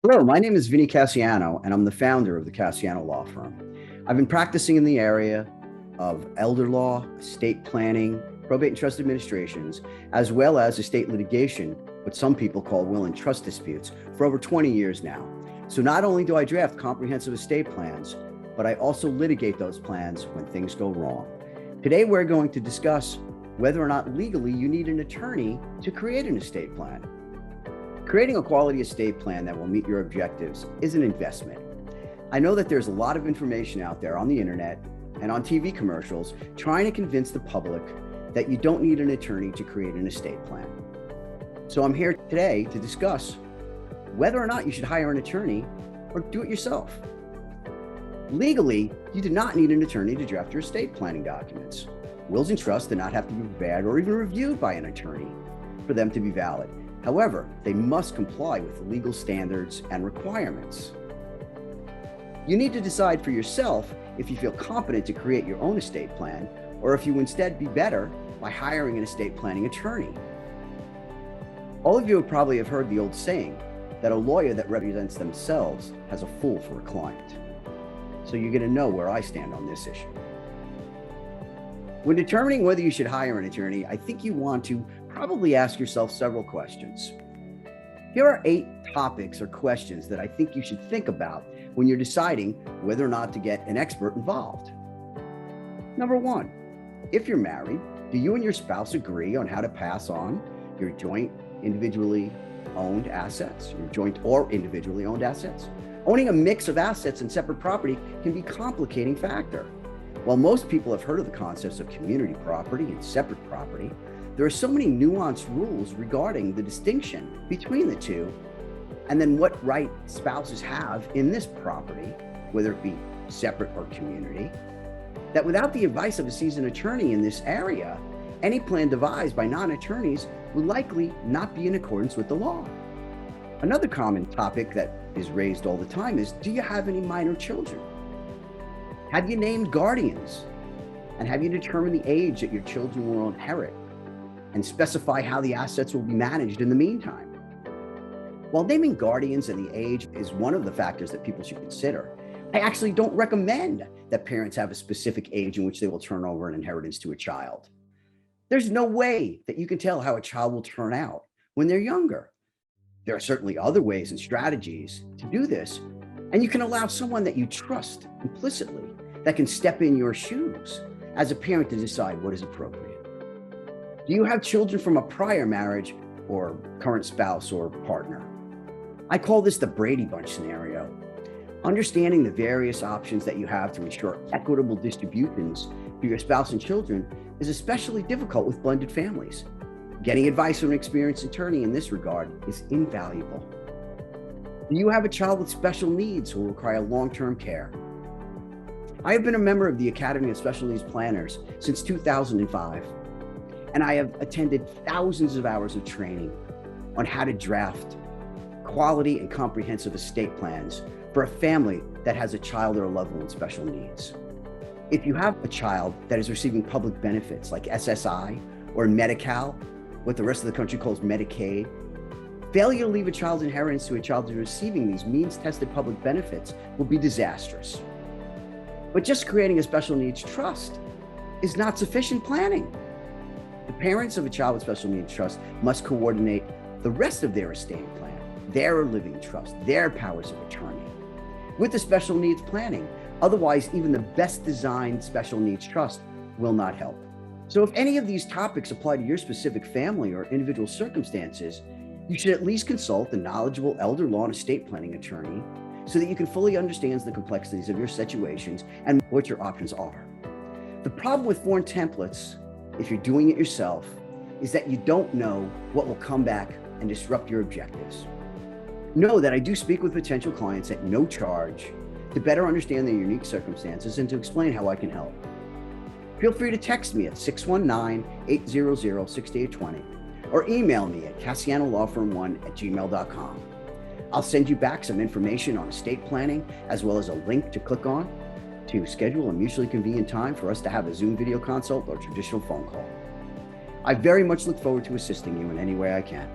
Hello, my name is Vinny Cassiano, and I'm the founder of the Cassiano Law Firm. I've been practicing in the area of elder law, estate planning, probate and trust administrations, as well as estate litigation, what some people call will and trust disputes, for over 20 years now. So not only do I draft comprehensive estate plans, but I also litigate those plans when things go wrong. Today, we're going to discuss whether or not legally you need an attorney to create an estate plan. Creating a quality estate plan that will meet your objectives is an investment. I know that there's a lot of information out there on the internet and on TV commercials trying to convince the public that you don't need an attorney to create an estate plan. So I'm here today to discuss whether or not you should hire an attorney or do it yourself. Legally, you do not need an attorney to draft your estate planning documents. Wills and trusts do not have to be prepared or even reviewed by an attorney for them to be valid. However, they must comply with legal standards and requirements. You need to decide for yourself if you feel competent to create your own estate plan, or if you instead be better by hiring an estate planning attorney. All of you probably have heard the old saying that a lawyer that represents themselves has a fool for a client. So you're going to know where I stand on this issue. When determining whether you should hire an attorney, I think you want to probably ask yourself several questions. Here are 8 topics or questions that I think you should think about when you're deciding whether or not to get an expert involved. Number 1, if you're married, do you and your spouse agree on how to pass on your joint individually owned assets, your joint or individually owned assets? Owning a mix of assets and separate property can be a complicating factor. While most people have heard of the concepts of community property and separate property, there are so many nuanced rules regarding the distinction between the two, and then what right spouses have in this property, whether it be separate or community, that without the advice of a seasoned attorney in this area, any plan devised by non-attorneys will likely not be in accordance with the law. Another common topic that is raised all the time is, do you have any minor children? Have you named guardians? And have you determined the age that your children will inherit and specify how the assets will be managed in the meantime? While naming guardians and the age is one of the factors that people should consider, I actually don't recommend that parents have a specific age in which they will turn over an inheritance to a child. There's no way that you can tell how a child will turn out when they're younger. There are certainly other ways and strategies to do this, and you can allow someone that you trust implicitly that can step in your shoes as a parent to decide what is appropriate. Do you have children from a prior marriage or current spouse or partner? I call this the Brady Bunch scenario. Understanding the various options that you have to ensure equitable distributions for your spouse and children is especially difficult with blended families. Getting advice from an experienced attorney in this regard is invaluable. Do you have a child with special needs who will require long-term care? I have been a member of the Academy of Special Needs Planners since 2005, and I have attended thousands of hours of training on how to draft quality and comprehensive estate plans for a family that has a child or a loved one with special needs. If you have a child that is receiving public benefits like SSI or Medi-Cal, what the rest of the country calls Medicaid, failure to leave a child's inheritance to a child who is receiving these means-tested public benefits will be disastrous. But just creating a special needs trust is not sufficient planning. The parents of a child with special needs trust must coordinate the rest of their estate plan, their living trust, their powers of attorney with the special needs planning. Otherwise, even the best designed special needs trust will not help. So if any of these topics apply to your specific family or individual circumstances, you should at least consult a knowledgeable elder law and estate planning attorney so that you can fully understand the complexities of your situations and what your options are. The problem with foreign templates, if you're doing it yourself, is that you don't know what will come back and disrupt your objectives. Know that I do speak with potential clients at no charge to better understand their unique circumstances and to explain how I can help. Feel free to text me at 619-800-6820 or email me at cassianolawfirm1@gmail.com. I'll send you back some information on estate planning, as well as a link to click on to schedule a mutually convenient time for us to have a Zoom video consult or traditional phone call. I very much look forward to assisting you in any way I can.